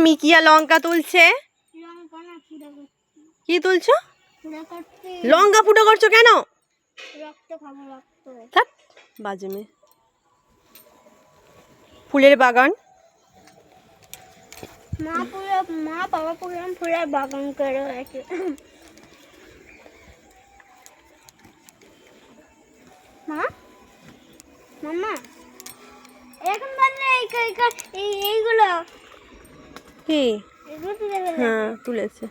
মিকিয়া লঙ্কা তুলছে। কি তুলছো? লঙ্কা ফুটো করছো কেন? বাজে মেয়ে। ফুলের বাগান। মা বাবা ফুলের বাগান করে আছে। মা মামা এখন বললে এইগুলো কি? হ্যাঁ তুলেছে।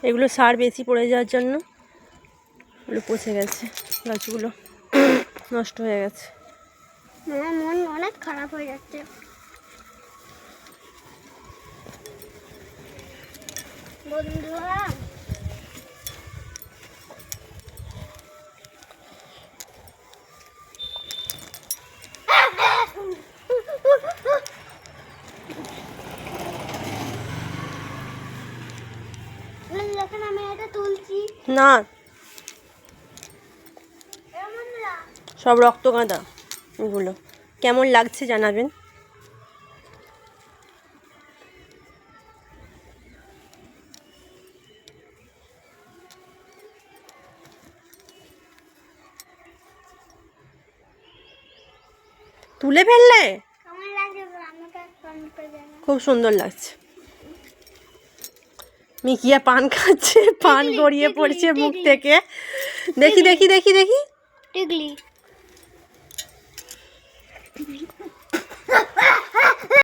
এগুলো সার বেশি পড়ে যাওয়ার জন্য এগুলো পচে গেছে, গাছগুলো নষ্ট হয়ে গেছে। মন অনেক খারাপ হয়ে যাচ্ছে। বন্ধুরা আমি এটা তুলছি না, সব রক্ত গাঁদা। এগুলো কেমন লাগছে জানাবেন। তুলে ফেললে খুব সুন্দর লাগছে। মিকিয়া পান খাচ্ছে, পান গড়িয়ে পড়ছে মুখ থেকে। দেখি দেখি দেখি দেখি। টিকলি